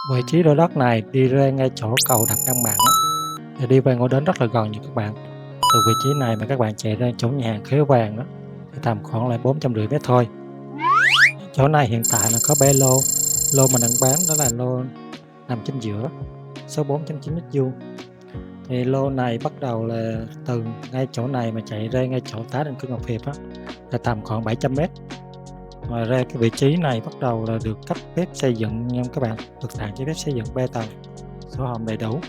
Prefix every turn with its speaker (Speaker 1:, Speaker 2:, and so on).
Speaker 1: Vị trí lô đất này đi ra ngay chỗ cầu Đập Ngăn Mặn á, thì đi qua Ngôi Đến rất là gần nha các bạn. Từ vị trí này mà các bạn chạy ra chỗ nhà hàng Khế Hoàng đó, thì tầm khoảng là 450 mét thôi. Chỗ này hiện tại là có 3 lô, lô mình đang bán đó là lô nằm chính giữa, số 4.9 mét vuông. Thì lô này bắt đầu là từ ngay chỗ này mà chạy ra ngay chỗ Tá Định Cư Ngọc Hiệp á, là tầm khoảng 700 mét. Ngoài ra cái vị trí này bắt đầu là được cấp phép xây dựng nha các bạn, được tặng giấy phép xây dựng 3 tầng, sổ hồng đầy đủ.